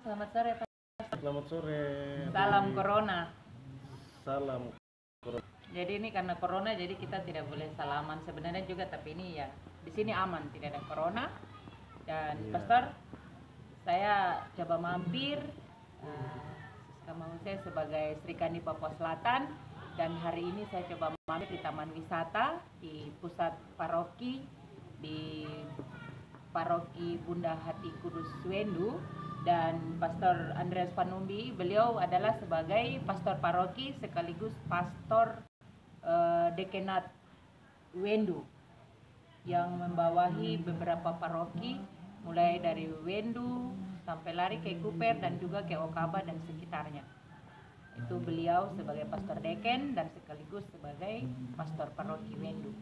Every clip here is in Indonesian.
Selamat sore, Pak. Selamat sore. Salam corona. Salam corona. Jadi ini karena corona, jadi kita tidak boleh salaman sebenarnya juga, tapi ini ya di sini aman, tidak ada corona. Dan Iya. Pastor, saya coba mampir sama saya sebagai Sri Kandi Papua Selatan, dan hari ini saya coba mampir di Taman Wisata di pusat paroki di Paroki Bunda Hati Kudus Wendu. Dan Pastor Andreas Panumbi, beliau adalah sebagai pastor paroki sekaligus pastor dekenat Wendu yang membawahi beberapa paroki mulai dari Wendu sampai lari ke Kuper dan juga ke Okaba dan sekitarnya. Itu beliau sebagai pastor deken dan sekaligus sebagai pastor paroki Wendu.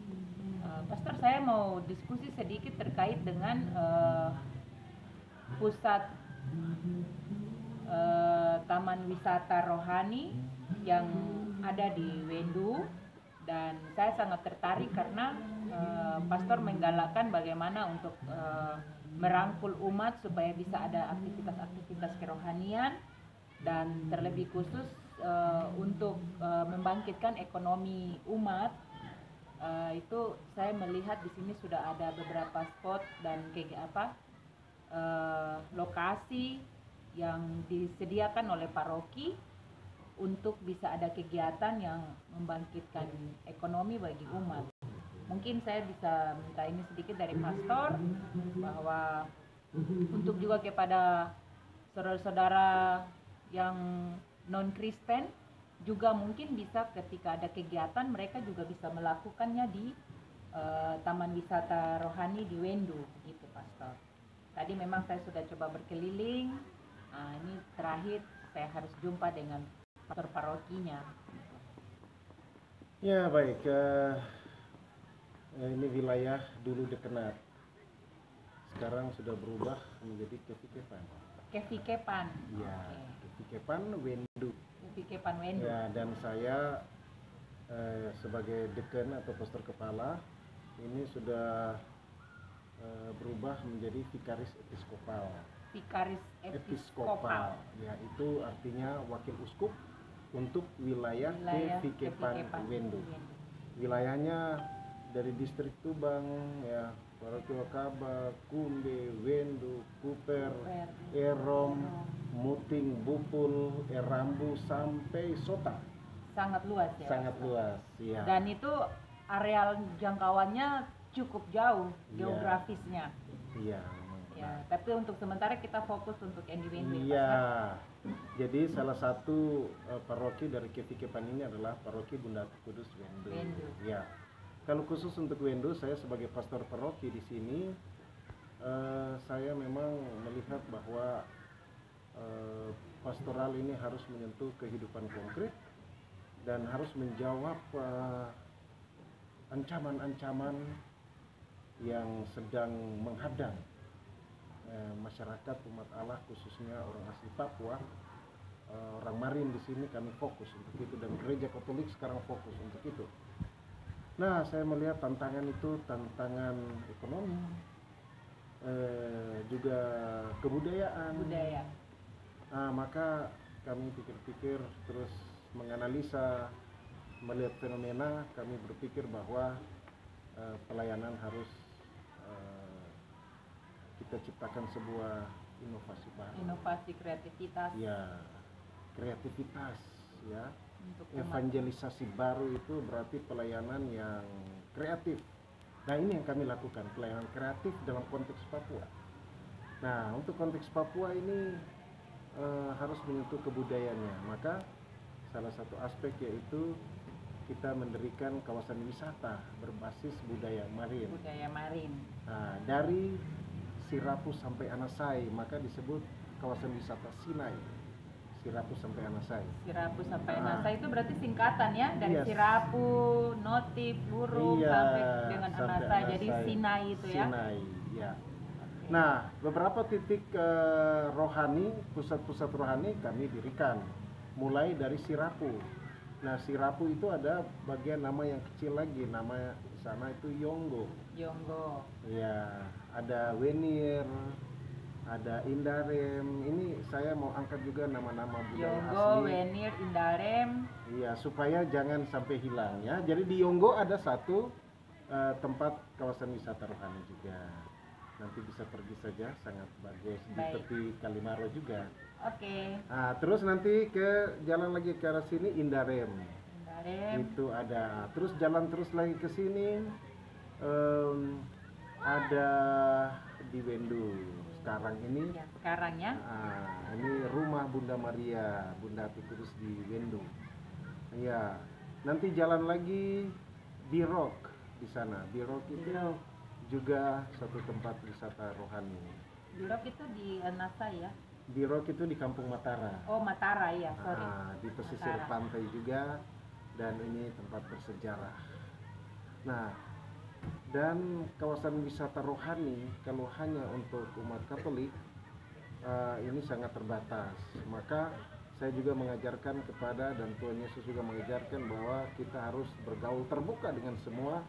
Pastor, saya mau diskusi sedikit terkait dengan pusat taman wisata rohani yang ada di Wendu, dan saya sangat tertarik karena pastor menggalakkan bagaimana untuk merangkul umat supaya bisa ada aktivitas-aktivitas kerohanian dan terlebih khusus untuk membangkitkan ekonomi umat. Itu saya melihat di sini sudah ada beberapa spot dan lokasi yang disediakan oleh paroki untuk bisa ada kegiatan yang membangkitkan ekonomi bagi umat. Mungkin saya bisa minta ini sedikit dari pastor, bahwa untuk juga kepada saudara-saudara yang non-Kristen juga mungkin bisa ketika ada kegiatan mereka juga bisa melakukannya di Taman Wisata Rohani di Wendu, gitu pastor. Tadi memang saya sudah coba berkeliling. Ini terakhir saya harus jumpa dengan pastor parokinya. Ya baik, ini wilayah dulu Dekenat, sekarang sudah berubah menjadi Kevikepan. Kevikepan. Ya, Okay. Kevikepan Wendu. Kevikepan Wendu. Ya, dan saya sebagai deken atau pastor kepala ini sudah berubah menjadi vikaris episkopal. Vikaris episkopal. Ya, itu artinya wakil uskup untuk wilayah Kevikepan Wendu. Wilayahnya dari distrik Tubang, ya, Paroki Okaba, Kumbe, Wendu, Kuper, Erom, Muting, Bupul, Erambu sampai Sota. Sangat luas ya. Sangat luas, ya. Dan itu areal jangkauannya cukup jauh geografisnya. Iya. Ya, tapi untuk sementara kita fokus untuk yang di Wendu. Iya. Jadi salah satu paroki dari Kevikepan ini adalah Paroki Bunda Kudus Wendu. Ya. Kalau khusus untuk Wendu, saya sebagai pastor paroki di sini, saya memang melihat bahwa pastoral ini harus menyentuh kehidupan konkret dan harus menjawab ancaman-ancaman yang sedang menghadang masyarakat umat Allah, khususnya orang asli Papua. Orang Marin di sini kami fokus untuk itu, dan gereja Katolik sekarang fokus untuk itu. Nah, saya melihat tantangan itu tantangan ekonomi, juga kebudayaan. Nah, maka kami pikir-pikir terus menganalisa, melihat fenomena, kami berpikir bahwa pelayanan harus kita ciptakan sebuah inovasi baru. Inovasi kreativitas. Ya, kreativitas, ya. Untuk Evangelisasi baru itu berarti pelayanan yang kreatif. Nah, ini yang kami lakukan, pelayanan kreatif dalam konteks Papua. Nah, untuk konteks Papua ini harus menyentuh kebudayaannya. Maka salah satu aspek yaitu kita mendirikan kawasan wisata berbasis budaya Marin. Nah, dari Sirapu sampai Anasai, maka disebut kawasan wisata Sinai. Sirapu sampai Anasai. Sirapu sampai Anasai itu berarti singkatan ya, dari Sirapu, Notif, Burung sampai dengan Anasai. Jadi Sinai itu ya. Sinai, ya. Nah, beberapa titik rohani, pusat-pusat rohani kami dirikan, mulai dari Sirapu. Nah, Sirapu itu ada bagian nama yang kecil lagi, nama sana itu Yonggo. Ya, ada Wenir, ada Indarem. Ini saya saya mau angkat juga nama-nama budaya Yonggo, asli. Wenir, Indarem. Iya, supaya jangan sampai hilang ya. Jadi di Yonggo ada satu tempat kawasan wisata rohani juga. Nanti bisa pergi saja, sangat bagus di Baik. tepi Kalimaro juga. Oke. Nah, terus nanti ke jalan lagi ke arah sini Indarem. Indarem. Itu ada. Terus jalan terus lagi ke sini ada di Wendu. Sekarang ini Ya, sekarang ya. ini rumah Bunda Maria, Bunda Tuturus di Wendu. Iya. Nanti jalan lagi Birok di sana. Birok itu Birok. juga satu tempat wisata rohani. Birok itu di Nasa ya. Birok itu di Kampung Matara. Oh, Matara ya, sorry. Di pesisir Matara. pantai juga, dan ini tempat bersejarah. Nah, dan kawasan wisata rohani kalau hanya untuk umat Katolik ini sangat terbatas. Maka saya juga mengajarkan kepada, dan Tuhan Yesus juga mengajarkan bahwa kita harus bergaul terbuka dengan semua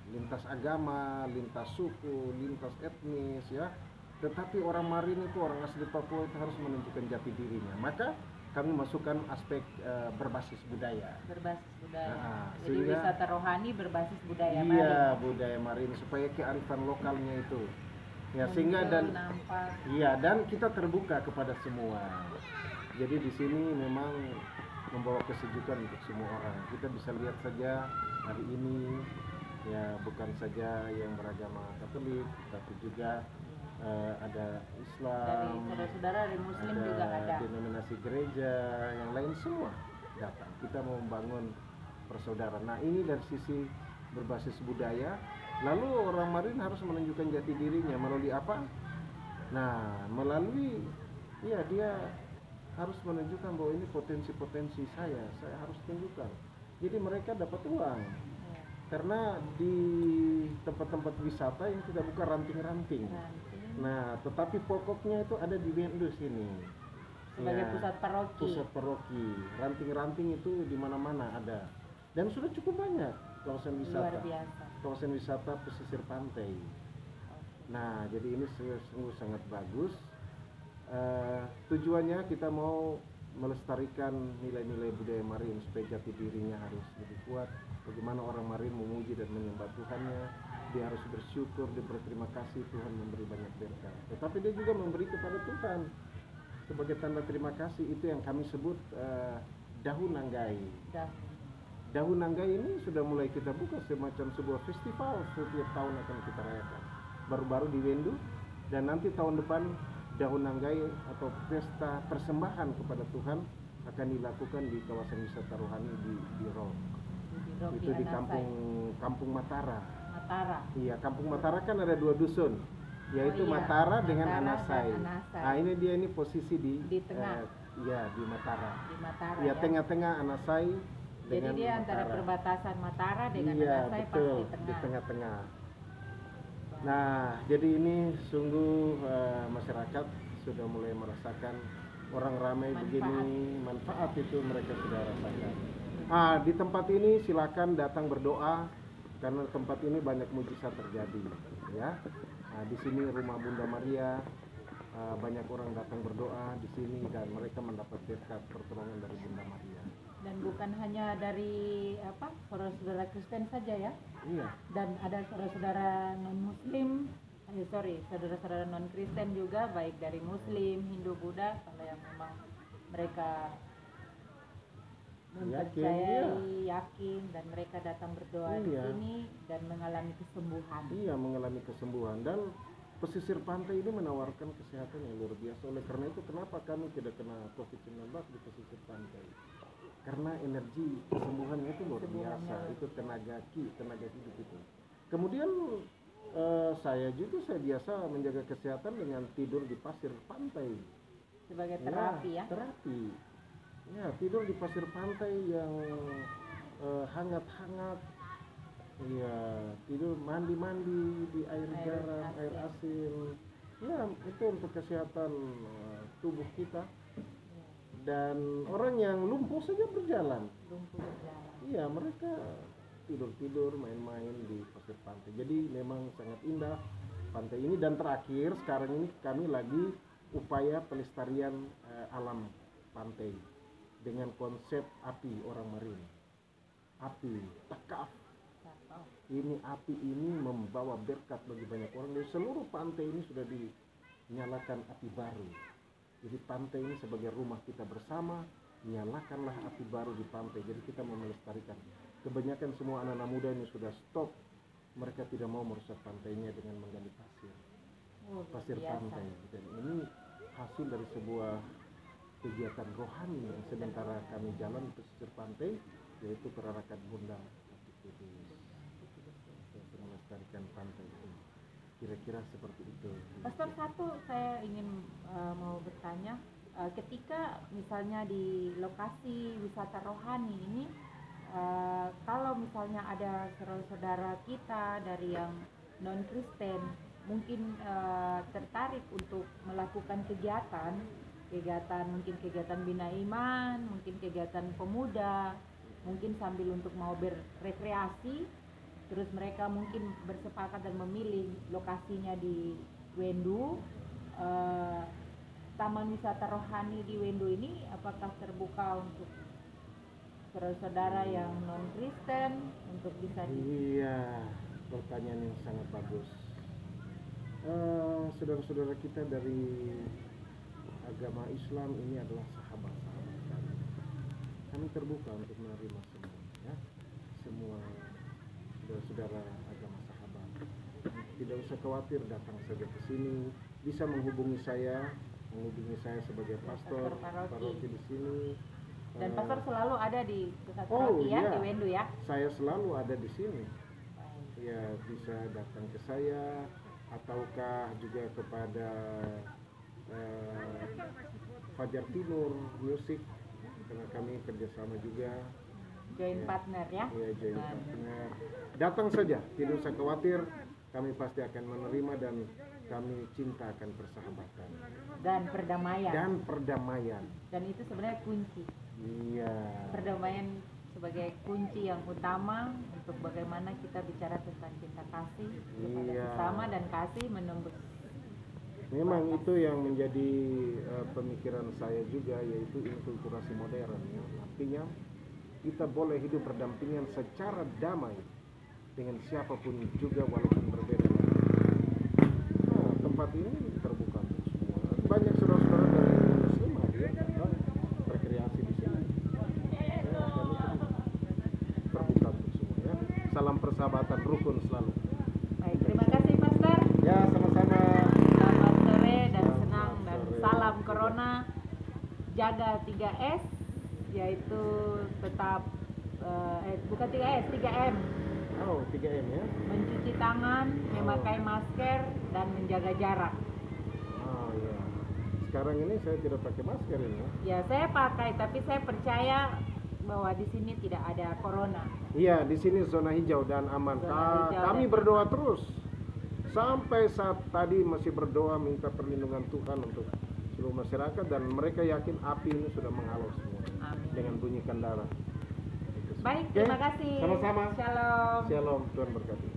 lintas agama, lintas suku, lintas etnis ya. Tetapi orang Marin itu, orang asli Papua itu harus menunjukkan jati dirinya. Maka kami masukkan aspek berbasis budaya. Berbasis budaya. Jadi Sehingga, wisata rohani berbasis budaya iya, Marin. budaya Marin supaya kearifan lokalnya itu. Ya, Muncul, sehingga nampak. iya, dan kita terbuka kepada semua. Jadi di sini memang membawa kesejukan untuk semua orang. Kita bisa lihat saja hari ini ya, bukan saja yang beragama Katolik, tapi juga ada Dari Islam, saudara-saudara dari Muslim juga ada. denominasi gereja, yang lain semua datang. Kita mau membangun persaudaraan. Nah, ini dari sisi berbasis budaya. Lalu orang Marin harus menunjukkan jati dirinya melalui apa? Nah, melalui ya dia harus menunjukkan bahwa ini potensi-potensi saya harus tunjukkan. Jadi mereka dapat uang. Ya. Karena di tempat-tempat wisata yang kita buka ranting-ranting. Nah, tetapi pokoknya itu ada di Wendu sini. Sebagai Ya, pusat paroki. Pusat paroki. Ranting-ranting itu di mana-mana ada. Dan sudah cukup banyak kawasan wisata. Luar biasa. Kawasan wisata pesisir pantai. Nah, jadi ini sungguh sangat bagus. Tujuannya kita mau melestarikan nilai-nilai budaya Marin supaya jati dirinya harus lebih kuat. Bagaimana orang Marin memuji dan menyembah Tuhannya, dia harus bersyukur, dia berterima kasih, Tuhan memberi banyak berkat. Tetapi dia juga memberi kepada Tuhan sebagai tanda terima kasih. Itu yang kami sebut Dahu Nanggai. Dahu Nanggai ini sudah mulai kita buka semacam sebuah festival, setiap tahun akan kita rayakan. Baru-baru di Wendu, dan nanti tahun depan Dahu Nanggai atau pesta persembahan kepada Tuhan akan dilakukan di kawasan wisata rohani di Birok. Itu di Kampung Matara. Matara. Iya, Kampung Matara kan ada dua dusun, yaitu iya. Matara dengan Matara Anasai. dan Anasai. Nah, ini dia, ini posisi di tengah. Iya, di Matara. Di Matara. Iya, tengah-tengah Anasai Jadi dengan dia antara Matara. perbatasan Matara dengan Iya, Anasai pas betul, di tengah. di tengah-tengah. Nah, jadi ini sungguh masyarakat sudah mulai merasakan orang ramai begini, manfaat itu mereka sudah rasakan. Di tempat ini silakan datang berdoa karena tempat ini banyak mujizat terjadi, ya. Di sini rumah Bunda Maria, banyak orang datang berdoa di sini dan mereka mendapat berkat pertolongan dari Bunda Maria. Dan bukan hanya dari saudara-saudara Kristen saja ya. Iya. Dan ada saudara-saudara non-Muslim, saudara-saudara non-Kristen juga, baik dari Muslim, Hindu, Buddha, kalau yang memang mereka mempercayai, yakin, dan mereka datang berdoa di sini dan mengalami kesembuhan. Iya, mengalami kesembuhan. Dan pesisir pantai ini menawarkan kesehatan yang luar biasa. Oleh karena itu, kenapa kami tidak kena COVID-19 di pesisir pantai? Karena energi kesembuhannya itu luar biasa. Itu tenaga hidup itu. Kemudian saya biasa menjaga kesehatan dengan tidur di pasir pantai sebagai terapi ya. Terapi. Ya, tidur di pasir pantai yang hangat-hangat. Ya, tidur mandi-mandi di air garam, air asin. Ya, itu untuk kesehatan tubuh kita. Dan orang yang lumpuh saja berjalan. Iya, mereka tidur-tidur, main-main di pasir pantai. Jadi memang sangat indah pantai ini. Dan terakhir sekarang ini kami lagi upaya pelestarian alam pantai dengan konsep api orang Marine. Api takaf. Ini api ini membawa berkat bagi banyak orang. Dari seluruh pantai ini sudah dinyalakan api baru. Jadi pantai ini sebagai rumah kita bersama, nyalakanlah api baru di pantai. Jadi kita mau melestarikan. Kebanyakan semua anak-anak muda ini sudah stop. Mereka tidak mau merusak pantainya dengan menggali pasir. Pasir pantai. Dan ini hasil dari sebuah kegiatan rohani yang sementara kami jalan di pesisir pantai, yaitu Perarakan Bunda Api Kudus. Untuk melestarikan pantai ini. Kira-kira seperti itu. Pastor, satu saya ingin mau bertanya, ketika misalnya di lokasi wisata rohani ini, kalau misalnya ada saudara kita dari yang non Kristen mungkin tertarik untuk melakukan kegiatan mungkin kegiatan bina iman, mungkin kegiatan pemuda, mungkin sambil untuk mau berrekreasi, terus mereka mungkin bersepakat dan memilih lokasinya di Wendu. Taman wisata rohani di Wendu ini apakah terbuka untuk saudara-saudara yang non Kristen untuk bisa Iya, pertanyaan yang sangat bagus. Saudara-saudara kita dari agama Islam ini adalah sahabat-sahabat kami. Kami terbuka untuk menerima semua, ya, semua saudara-saudara agama sahabat. Tidak usah khawatir, datang saja ke sini. Bisa menghubungi saya sebagai pastor paroki di sini. Dan pastor selalu ada di pusat paroki iya. di Wendu ya? Saya selalu ada di sini. Ya, bisa datang ke saya ataukah juga kepada Fajar Timur Music, karena kami kerjasama juga. Join partner ya? Iya, join partner. Datang saja, tidak usah khawatir. Kami pasti akan menerima dan kami cinta akan persahabatan Dan perdamaian. Dan itu sebenarnya kunci. Iya. Perdamaian sebagai kunci yang utama untuk bagaimana kita bicara tentang cinta kasih kepada sesama dan kasih menembus. Memang itu yang menjadi pemikiran saya juga, yaitu inkulturasi modern, ya. Artinya kita boleh hidup berdampingan secara damai dengan siapapun juga walaupun berbeda. Nah, tempat ini terbuka untuk semua. Banyak saudara-saudara dari Muslim hadir datang rekreasi di sini. Terbuka untuk semua, ya. Salam persahabatan rukun selalu. Baik, terima kasih Pastor. Ya, sama-sama. Selamat sore dan senang dan salam corona. Jaga 3S, yaitu tetap bukan 3S, 3M. Oh, 3M ya. Mencuci tangan, memakai masker, dan menjaga jarak. Oh iya. Sekarang ini saya tidak pakai masker ini. Ya, saya pakai, tapi saya percaya bahwa di sini tidak ada corona. Iya, di sini zona hijau dan aman. Zona hijau Kami dan berdoa terus. Sampai saat tadi masih berdoa minta perlindungan Tuhan untuk seluruh masyarakat, dan mereka yakin api ini sudah menghalau semua. Amin. Dengan bunyi kendara. Baik, Oke? terima kasih. Sama-sama. Shalom. Shalom, Tuhan berkati.